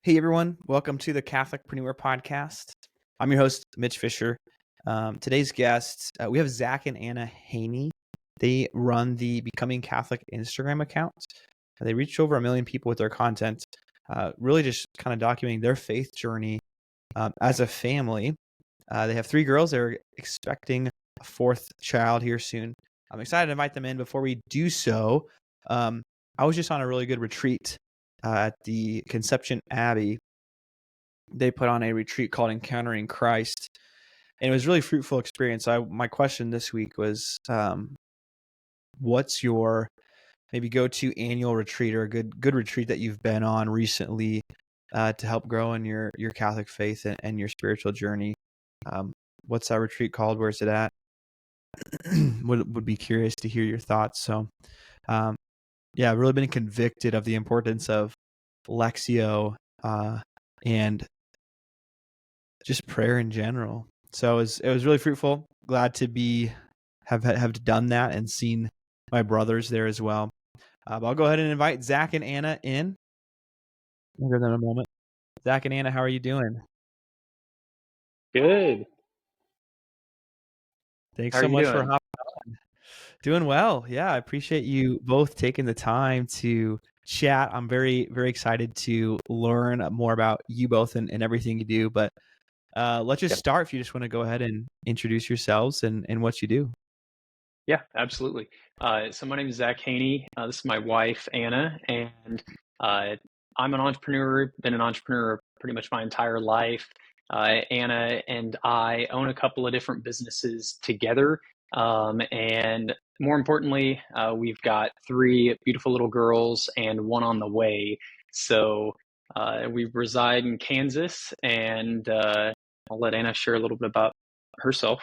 Hey everyone, welcome to the Catholicpreneur podcast. I'm your host, Mitch Fisher. Today's guests, we have Zach and Anna Haney. They run the Becoming Catholic Instagram account. They reached over 1 million people with their content, really just kind of documenting their faith journey as a family. They have 3 girls. They're expecting a 4th child here soon. I'm excited to invite them in. Before we do so, I was just on a really good retreat at the Conception Abbey. They put on a retreat called Encountering Christ, and it was a really fruitful experience. My question this week was, what's your maybe go-to annual retreat or a good retreat that you've been on recently to help grow in your Catholic faith and your spiritual journey? What's that retreat called? Where's it at? would be curious to hear your thoughts. So, yeah, I've really been convicted of the importance of Lectio and just prayer in general. So it was really fruitful. Glad to have done that and seen my brothers there as well. But I'll go ahead and invite Zach and Anna in. I'll give them a moment. Zach and Anna, how are you doing? Good. Thanks How are so you much for doing? hopping on. Doing well. Yeah, I appreciate you both taking the time to chat. I'm very, very excited to learn more about you both and everything you do. But let's just Yep. start if you just want to go ahead and introduce yourselves and what you do. Yeah, absolutely. So my name is Zach Haney. This is my wife, Anna, and uh, I'm an entrepreneur, been an entrepreneur pretty much my entire life. Anna and I own a couple of different businesses together. And more importantly, we've got 3 beautiful little girls and one on the way. So we reside in Kansas, and I'll let Anna share a little bit about herself.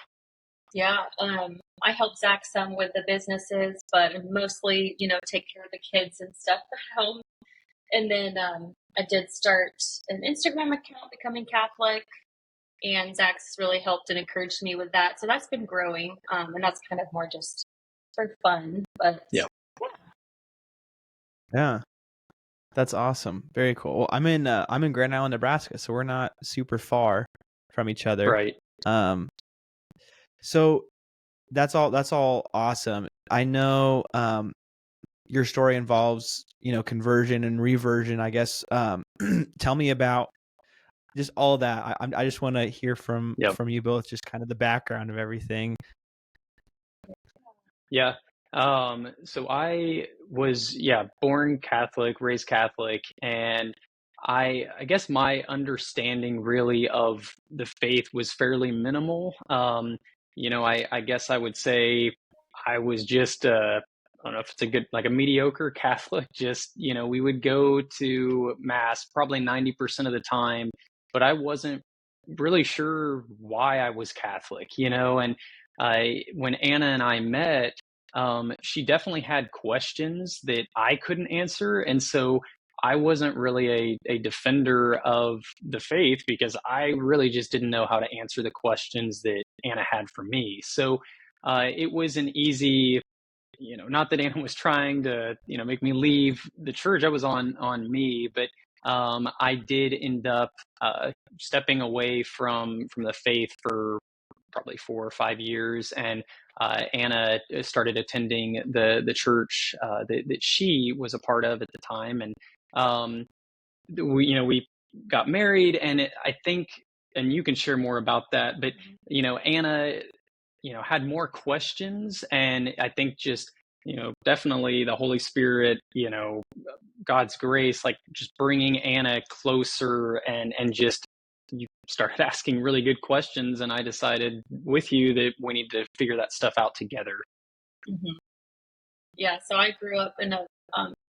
Yeah, I help Zach some with the businesses, but mostly, take care of the kids and stuff at home. And then I did start an Instagram account, Becoming Catholic, and Zach's really helped and encouraged me with that. So that's been growing, and that's kind of more just for fun. But Yeah. Yeah. That's awesome. Very cool. Well, I'm in Grand Island, Nebraska, so we're not super far from each other. Right. Um, so that's all awesome. I know your story involves, conversion and reversion, I guess. Tell me about just all that. I just want to hear from Yep. you both, just kind of the background of everything. Yeah. So I was, born Catholic, raised Catholic, and I guess my understanding really of the faith was fairly minimal. I guess I would say I was just I don't know if it's a good, like a mediocre Catholic. Just, we would go to mass probably 90% of the time, but I wasn't really sure why I was Catholic, and when Anna and I met, she definitely had questions that I couldn't answer. And so I wasn't really a defender of the faith because I really just didn't know how to answer the questions that Anna had for me. So it was an easy, not that Anna was trying to, make me leave the church. I was on me, but I did end up stepping away from the faith for probably 4 or 5 years, and Anna started attending the church that she was a part of at the time, and we got married, and I think, and you can share more about that, but Anna had more questions, and I think just definitely the Holy Spirit, God's grace, like just bringing Anna closer, and just you started asking really good questions, and I decided with you that we need to figure that stuff out together. Mhm. Yeah, so I grew up in a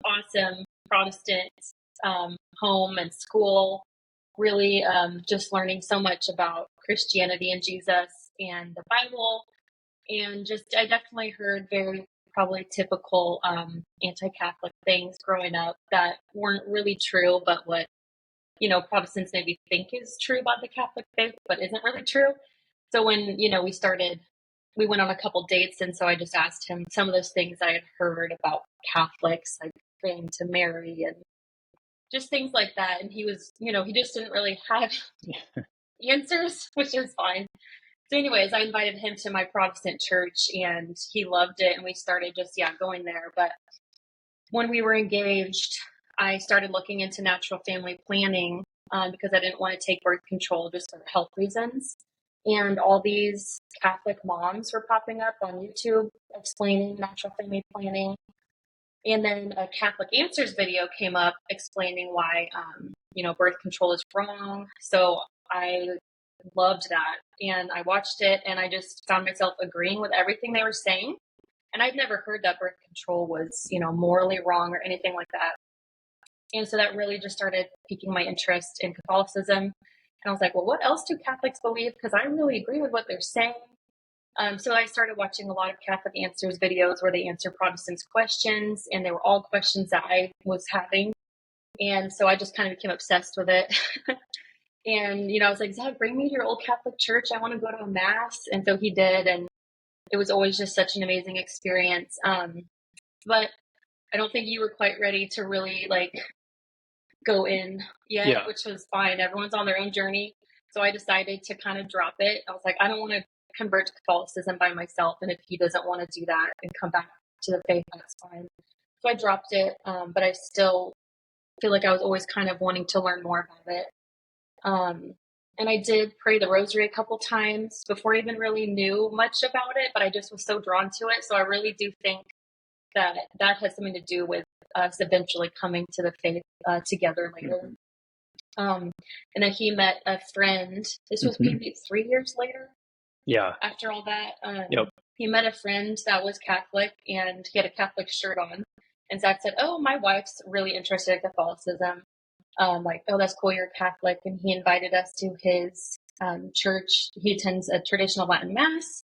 awesome Protestant home and school, really just learning so much about Christianity and Jesus and the Bible. And just, I definitely heard very probably typical anti Catholic things growing up that weren't really true, but what, Protestants maybe think is true about the Catholic faith, but isn't really true. So when, we went on a couple dates, and so I just asked him some of those things I had heard about Catholics, like praying to Mary and just things like that. And he was, he just didn't really have answers, which is fine. So anyways, I invited him to my Protestant church and he loved it. And we started just, going there. But when we were engaged, I started looking into natural family planning because I didn't want to take birth control just for health reasons. And all these Catholic moms were popping up on YouTube explaining natural family planning. And then a Catholic Answers video came up explaining why, birth control is wrong. So I loved that. And I watched it and I just found myself agreeing with everything they were saying. And I'd never heard that birth control was, morally wrong or anything like that. And so that really just started piquing my interest in Catholicism. And I was like, well, what else do Catholics believe? Because I really agree with what they're saying. So I started watching a lot of Catholic Answers videos where they answer Protestants' questions, and they were all questions that I was having. And so I just kind of became obsessed with it. And, I was like, Zach, bring me to your old Catholic church. I want to go to a mass. And so he did. And it was always just such an amazing experience. But I don't think you were quite ready to really go in yet, which was fine. Everyone's on their own journey. So I decided to kind of drop it. I was like, I don't want to convert to Catholicism by myself. And if he doesn't want to do that and come back to the faith, that's fine. So I dropped it. But I still feel like I was always kind of wanting to learn more about it. And I did pray the rosary a couple times before I even really knew much about it, but I just was so drawn to it. So I really do think that has something to do with us eventually coming to the faith together later. And then he met a friend. This was maybe 3 years later. Yeah. After all that, he met a friend that was Catholic and he had a Catholic shirt on. And Zach said, oh, my wife's really interested in Catholicism. Oh, that's cool, you're Catholic. And he invited us to his church. He attends a traditional Latin Mass.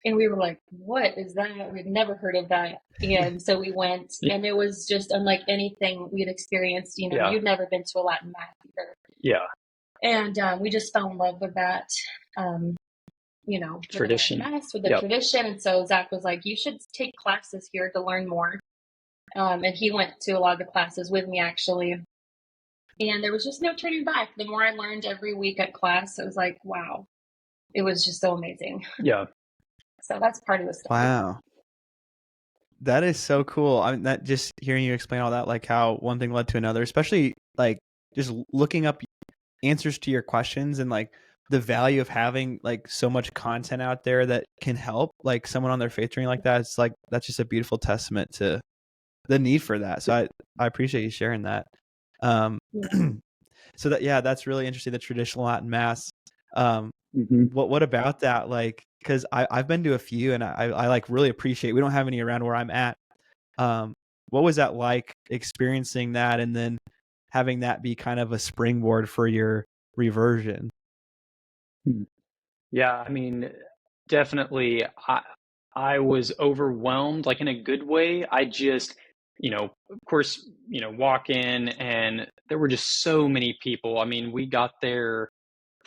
And we were like, what is that? We'd never heard of that. And so we went, and it was just unlike anything we'd experienced. You'd never been to a Latin Mass either. Yeah. And we just fell in love with that, tradition. Mass, with the tradition. And so Zach was like, you should take classes here to learn more. And he went to a lot of the classes with me, actually. And there was just no turning back. The more I learned every week at class, it was like, wow, it was just so amazing. Yeah. So that's part of the story. Wow. That is so cool. I mean, that just hearing you explain all that, like how one thing led to another, especially like just looking up answers to your questions and like the value of having like so much content out there that can help like someone on their faith journey like that. It's like, that's just a beautiful testament to the need for that. So I appreciate you sharing that. So that's really interesting. The traditional Latin Mass. What about that? Like, because I've been to a few and I like really appreciate, we don't have any around where I'm at. What was that like experiencing that and then having that be kind of a springboard for your reversion? Yeah, I mean, definitely I was overwhelmed, like in a good way. I just, of course, walk in and there were just so many people. I mean, we got there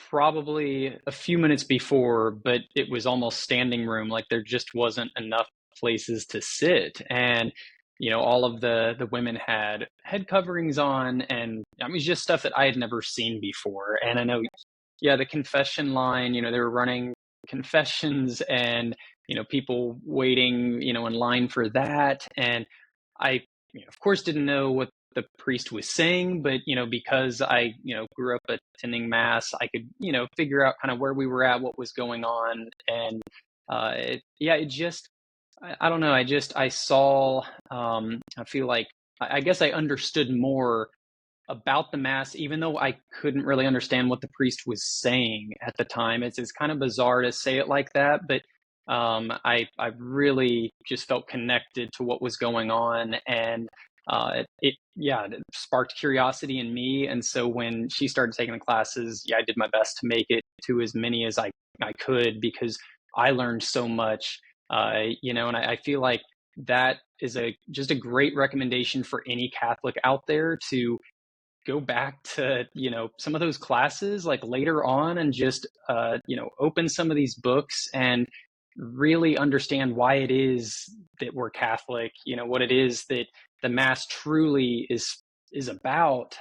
probably a few minutes before, but it was almost standing room. Like there just wasn't enough places to sit. And, all of the women had head coverings on, and I mean, just stuff that I had never seen before. And I know, the confession line, they were running confessions and, people waiting, in line for that. And I, of course, didn't know what the priest was saying, but, because I, grew up attending mass, I could, figure out kind of where we were at, what was going on. And it just, I don't know. I saw, I feel like, I guess I understood more about the mass, even though I couldn't really understand what the priest was saying at the time. It's kind of bizarre to say it like that, but I really just felt connected to what was going on, and it sparked curiosity in me. And so when she started taking the classes, I did my best to make it to as many as I could, because I learned so much, and I feel like that is just a great recommendation for any Catholic out there to go back to, some of those classes like later on and just, open some of these books and really understand why it is that we're Catholic, what it is that the Mass truly is is about.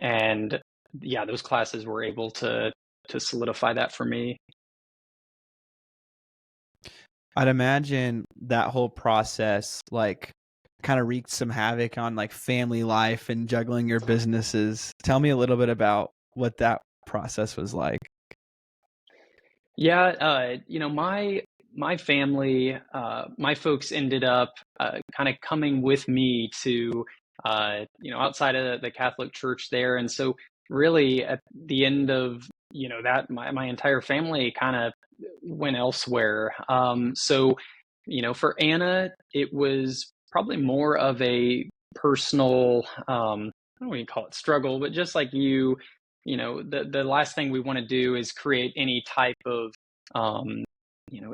And yeah, those classes were able to solidify that for me. I'd imagine that whole process like kind of wreaked some havoc on like family life and juggling your businesses. Tell me a little bit about what that process was like. Yeah, my family, my folks ended up kind of coming with me to outside of the Catholic Church there, and so really at the end of that, my entire family kind of went elsewhere. So for Anna, it was probably more of a personal, I don't know what you call it, struggle, but just like the last thing we want to do is create any type of um,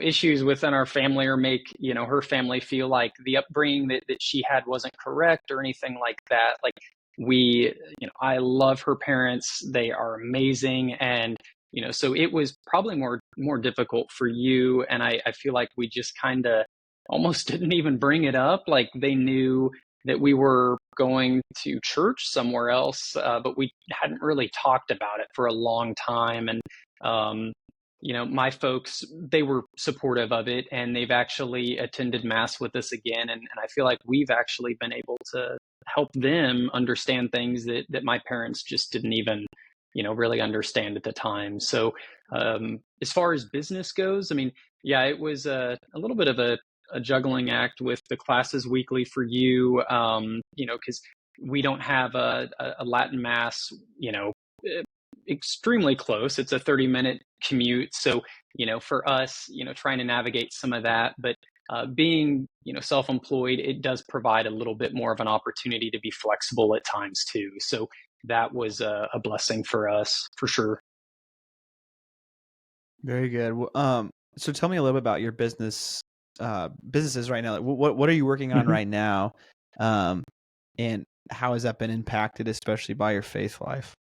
issues within our family or make her family feel like the upbringing that she had wasn't correct or anything like that. Like we, I love her parents; they are amazing, and so it was probably more difficult for you. And I feel like we just kind of almost didn't even bring it up. Like they knew that we were going to church somewhere else, but we hadn't really talked about it for a long time. And, my folks, they were supportive of it and they've actually attended Mass with us again. And I feel like we've actually been able to help them understand things that my parents just didn't even, really understand at the time. So, as far as business goes, I mean, yeah, it was a little bit of a juggling act with the classes weekly for you, because we don't have a Latin Mass, eh, extremely close. It's a 30-minute commute. So, for us, trying to navigate some of that, but being, self-employed, it does provide a little bit more of an opportunity to be flexible at times too. So that was a blessing for us for sure. Very good. So tell me a little bit about your businesses right now. Like, what are you working on Mhm. right now? Um, and how has that been impacted, especially by your faith life?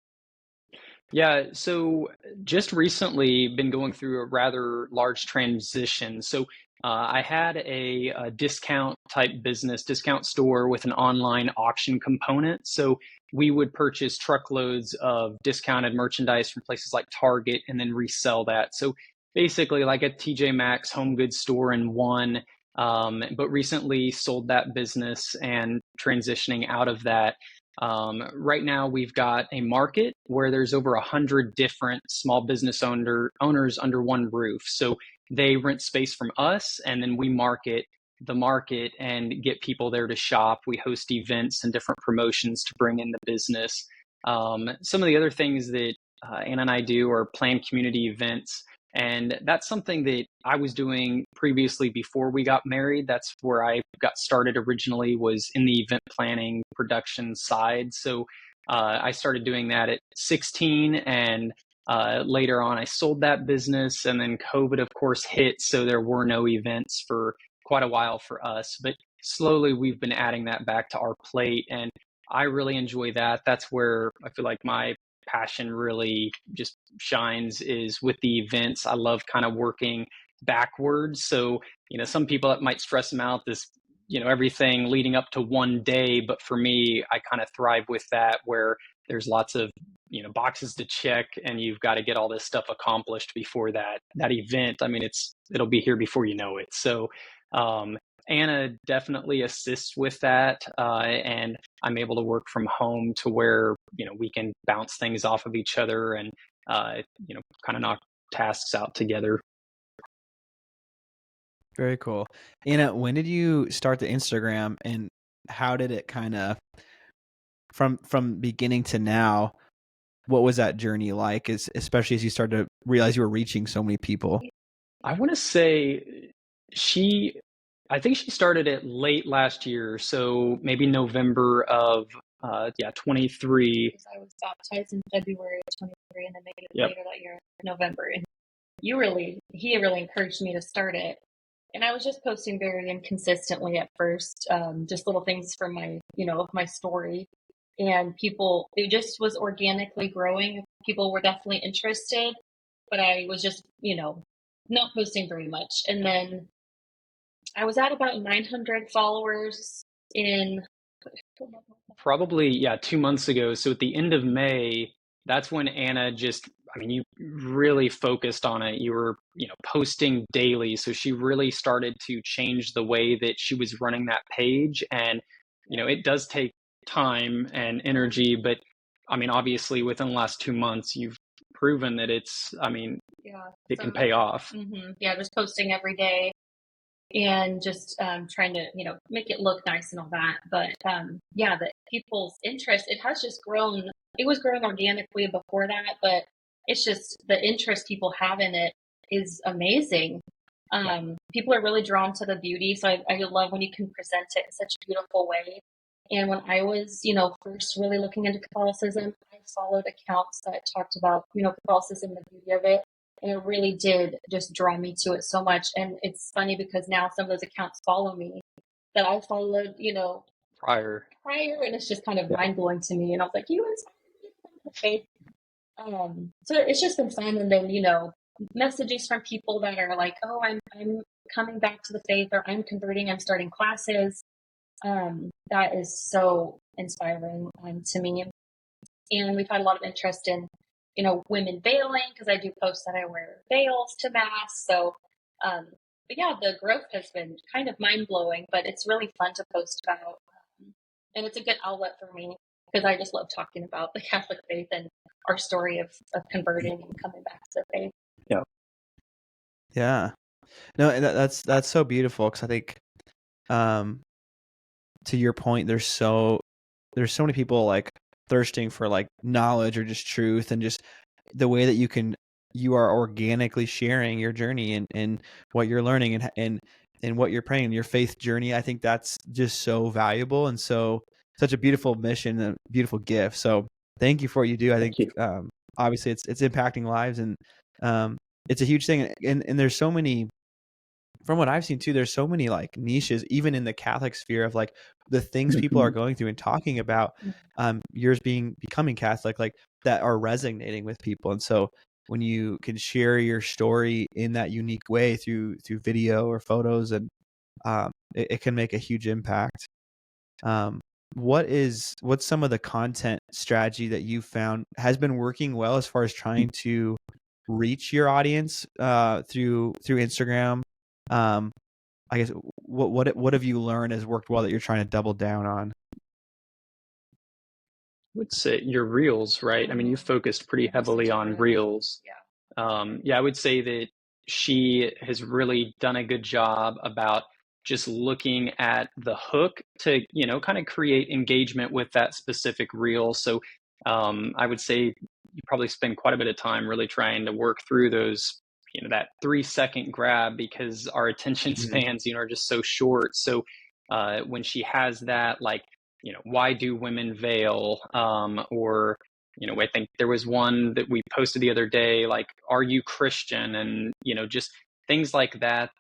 Yeah, so just recently been going through a rather large transition. So I had a discount type business, discount store with an online auction component. So we would purchase truckloads of discounted merchandise from places like Target and then resell that. So basically, like a TJ Maxx home goods store in one. But recently sold that business and transitioning out of that. Right now, we've got a market where there's over 100 different small business owners under one roof. So they rent space from us, and then we market the market and get people there to shop. We host events and different promotions to bring in the business. Some of the other things that Anna and I do are plan community events. And that's something that I was doing previously before we got married. That's where I got started originally, was in the event planning production side. So I started doing that at 16, and later on I sold that business, and then COVID of course hit, so there were no events for quite a while for us. But slowly we've been adding that back to our plate, and I really enjoy that. That's where I feel like my passion really just shines, is with the events. I love kind of working backwards. So, some people, that might stress them out, this, everything leading up to one day. But for me, I kind of thrive with that, where there's lots of, boxes to check, and you've got to get all this stuff accomplished before that event. I mean, it'll be here before you know it. So, Anna definitely assists with that. And I'm able to work from home to where, we can bounce things off of each other and, kind of knock tasks out together. Very cool. Anna, when did you start the Instagram, and how did it kind of from beginning to now? What was that journey like? Especially as you started to realize you were reaching so many people. I want to say she, I think she started it late last year. So maybe November of, yeah, 23. Because I was baptized in February of 23, and then maybe Yep. later that year, November. And he really encouraged me to start it. And I was just posting very inconsistently at first, just little things from my story. And people, it just was organically growing. People were definitely interested, but I was just, not posting very much. And then I was at about 900 followers in Probably, yeah, 2 months ago. So at the end of May, that's when Anna just, I mean, you really focused on it. You were, posting daily. So she really started to change the way that she was running that page. And, it does take time and energy, but I mean, obviously within the last 2 months, you've proven that Yeah. it can pay off. Yeah, just posting every day and just trying to, make it look nice and all that. But yeah, the people's interest, it has just grown. It was growing organically before that, but it's just the interest people have in it is amazing. People are really drawn to the beauty. So I love when you can present it in such a beautiful way. And when I was, first really looking into Catholicism, I followed accounts that talked about, Catholicism, the beauty of it. And it really did just draw me to it so much. And it's funny because now some of those accounts follow me that I followed, Prior. And it's just kind of mind blowing to me. And I was like, you inspired me to faith. So it's just been fun. And then, messages from people that are like, oh, I'm coming back to the faith, or I'm converting, I'm starting classes. That is so inspiring to me. And we've had a lot of interest in, women veiling, because I do post that I wear veils to mass. So, but yeah, the growth has been kind of mind blowing, but it's really fun to post about. And it's a good outlet for me because I just love talking about the Catholic faith and our story of converting and coming back to the faith. Yeah. Yeah. No, that's so beautiful, because I think, to your point, there's so many people like thirsting for like knowledge or just truth, and just the way that you are organically sharing your journey and what you're learning and what you're praying, your faith journey. I think that's just so valuable, and such a beautiful mission, and a beautiful gift. So thank you for what you do. I think obviously it's impacting lives, and it's a huge thing. And there's so many, from what I've seen too, there's so many like niches, even in the Catholic sphere, of like the things people are going through and talking about, yours becoming Catholic, like that are resonating with people. And so when you can share your story in that unique way through video or photos, and it can make a huge impact. What's some of the content strategy that you found has been working well as far as trying to reach your audience through Instagram? I guess what have you learned has worked well that you're trying to double down on? I would say your reels, right? I mean, you focused pretty heavily on reels. Yeah, I would say that she has really done a good job about just looking at the hook to, kind of create engagement with that specific reel. So I would say you probably spend quite a bit of time really trying to work through those, that 3-second grab, because our attention spans, are just so short. So when she has that, like, why do women veil? Or, I think there was one that we posted the other day, like, are you Christian? And, just things like that,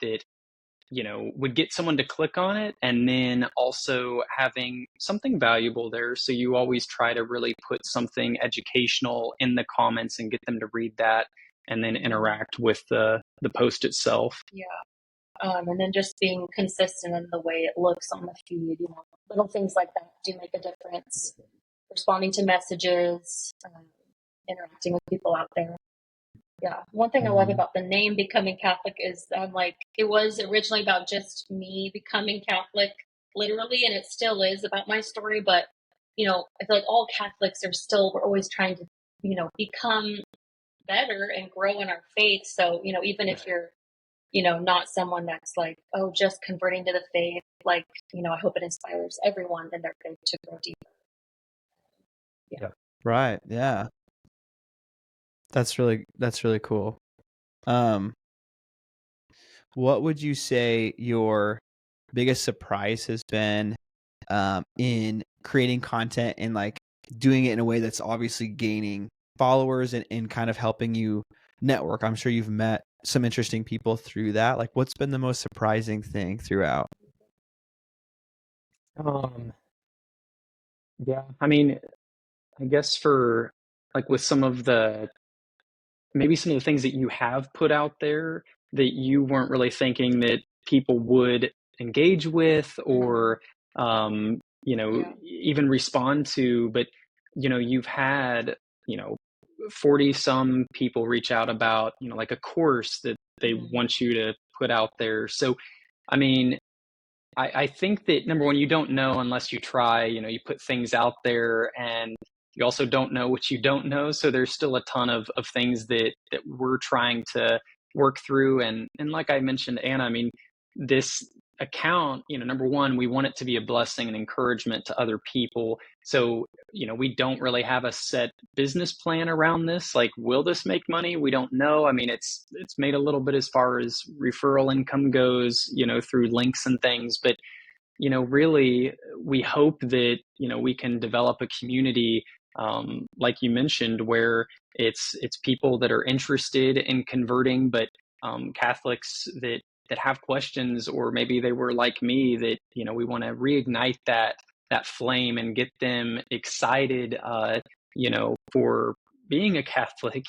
would get someone to click on it, and then also having something valuable there. So you always try to really put something educational in the comments and get them to read that and then interact with the post itself. Yeah. And then just being consistent in the way it looks on the feed, little things like that do make a difference. Responding to messages, interacting with people out there. Yeah. One thing I love about the name Becoming Catholic is it was originally about just me becoming Catholic, literally, and it still is about my story. But, I feel like all Catholics we're always trying to, become better and grow in our faith. So, even if you're, not someone that's like, oh, just converting to the faith, like, I hope it inspires everyone in their faith to grow deeper. Yeah. Right. Yeah. That's really cool. What would you say your biggest surprise has been in creating content and like doing it in a way that's obviously gaining followers and kind of helping you network? I'm sure you've met some interesting people through that. Like, what's been the most surprising thing throughout? Yeah, I mean, I guess for like with maybe some of the things that you have put out there that you weren't really thinking that people would engage with, or even respond to. But, you've had, 40 some people reach out about, like a course that they want you to put out there. So, I mean, I think that number one, you don't know unless you try. You put things out there, and you also don't know what you don't know. So there's still a ton of things that we're trying to work through. And like I mentioned, Anna, I mean, this account, number one, we want it to be a blessing and encouragement to other people. So, we don't really have a set business plan around this. Like, will this make money? We don't know. I mean, it's made a little bit as far as referral income goes, through links and things. But, really, we hope that, we can develop a community, like you mentioned, where it's people that are interested in converting, but Catholics that have questions, or maybe they were like me, that we want to reignite that flame and get them excited, for being a Catholic.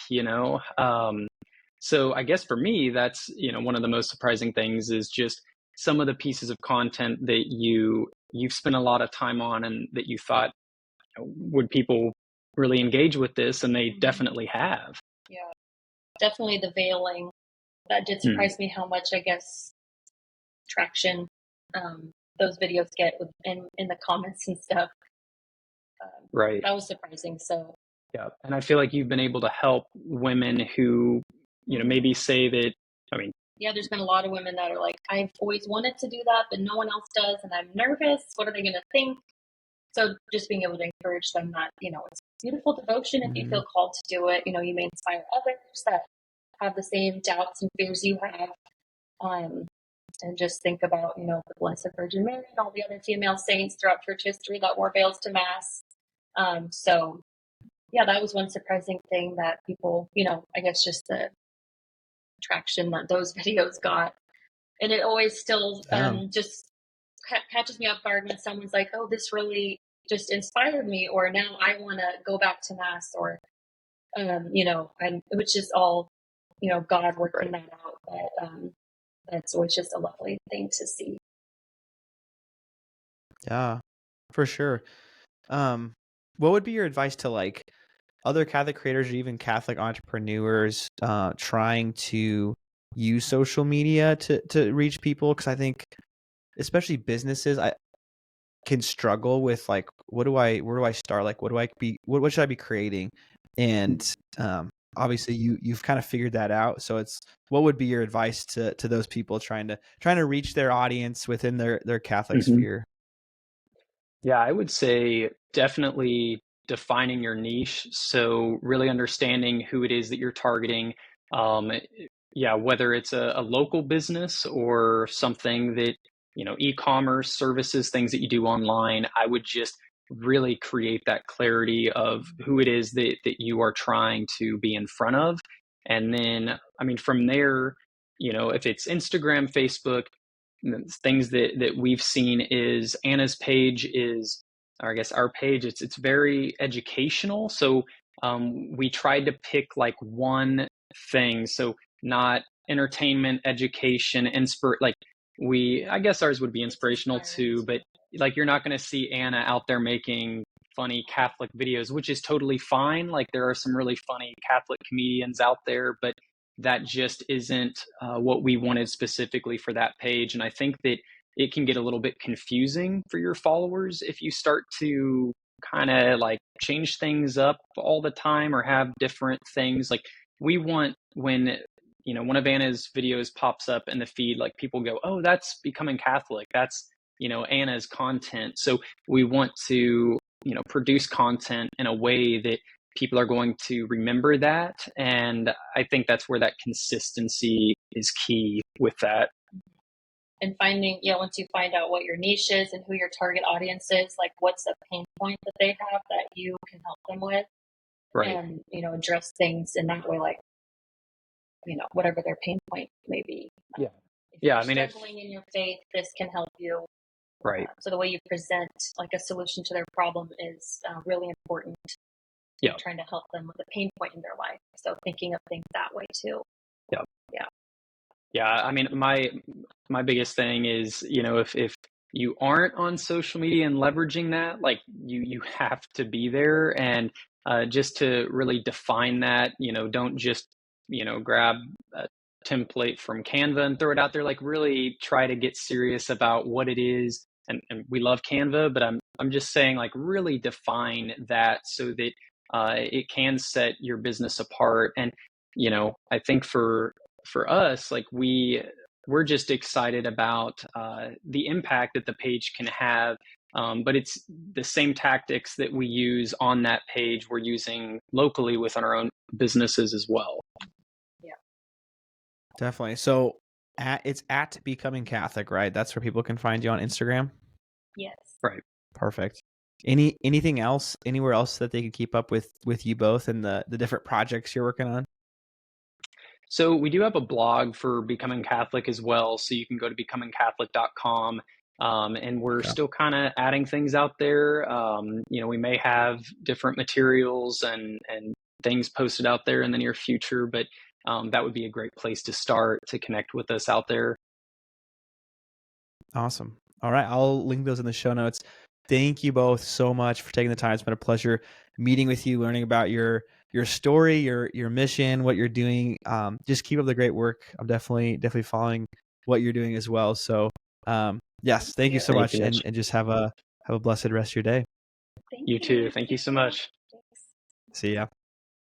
So I guess for me, that's one of the most surprising things is just some of the pieces of content that you've spent a lot of time on, and that you thought, would people really engage with this, and they definitely have. Yeah, definitely the veiling. That did surprise me how much, I guess, traction those videos get in the comments and stuff. Right. That was surprising. So yeah, and I feel like you've been able to help women who, maybe say that, I mean, yeah, there's been a lot of women that are like, I've always wanted to do that, but no one else does, and I'm nervous. What are they going to think? So just being able to encourage them that, it's beautiful devotion if you feel called to do it. You may inspire others that have the same doubts and fears you have. And just think about, the Blessed Virgin Mary and all the other female saints throughout church history that wore veils to Mass. So, yeah, that was one surprising thing that people, I guess just the traction that those videos got. And it always still just catches me off guard when someone's like, oh, this really just inspired me, or now I want to go back to Mass, or, and which is all, God working that out. But that's always just a lovely thing to see. Yeah, for sure. What would be your advice to like other Catholic creators or even Catholic entrepreneurs trying to use social media to reach people? Because I think especially businesses, I can struggle with like, where do I start? Like, what should I be creating? And obviously you've kind of figured that out. So what would be your advice to those people trying to reach their audience within their Catholic sphere? Yeah, I would say definitely defining your niche. So really understanding who it is that you're targeting. Yeah, whether it's a local business or something that, e-commerce services, things that you do online, I would just really create that clarity of who it is that you are trying to be in front of. And then, I mean, from there, if it's Instagram, Facebook, things that we've seen is Anna's page is, or I guess our page, it's very educational. So we tried to pick like one thing. So not entertainment, education, like I guess ours would be inspirational too, but like you're not going to see Anna out there making funny Catholic videos, which is totally fine. Like there are some really funny Catholic comedians out there, but that just isn't what we wanted specifically for that page. And I think that it can get a little bit confusing for your followers if you start to kind of like change things up all the time or have different things. Like we want when one of Anna's videos pops up in the feed, like people go, oh, that's becoming Catholic, that's Anna's content. So we want to produce content in a way that people are going to remember that. And I think that's where that consistency is key with that. And finding, once you find out what your niche is and who your target audience is, like what's the pain point that they have that you can help them with, right? And, address things in that way, like, whatever their pain point may be. Yeah. If you're struggling in your faith, this can help you. Right. So the way you present like a solution to their problem is really important. Yeah. Trying to help them with a pain point in their life. So thinking of things that way too. Yeah. Yeah. I mean, my biggest thing is, if you aren't on social media and leveraging that, like you have to be there. And just to really define that, don't just, grab a template from Canva and throw it out there. Like really try to get serious about what it is. And we love Canva, but I'm just saying, like, really define that so that it can set your business apart. And I think for us, like we're just excited about the impact that the page can have. But it's the same tactics that we use on that page we're using locally within our own businesses as well. Yeah, Definitely. So it's at Becoming Catholic, right? That's where people can find you on Instagram. yes. Right. Perfect. Anything else, anywhere else that they can keep up with you both and the different projects you're working on? So we do have a blog for Becoming Catholic as well. So you can go to becomingcatholic.com. And we're still kind of adding things out there. We may have different materials and things posted out there in the near future, but that would be a great place to start to connect with us out there. Awesome. All right. I'll link those in the show notes. Thank you both so much for taking the time. It's been a pleasure meeting with you, learning about your story, your mission, what you're doing. Just keep up the great work. I'm definitely following what you're doing as well. So yes, thank you so much. And just have a blessed rest of your day. Thank you too. Thank you so much. Thanks. See ya.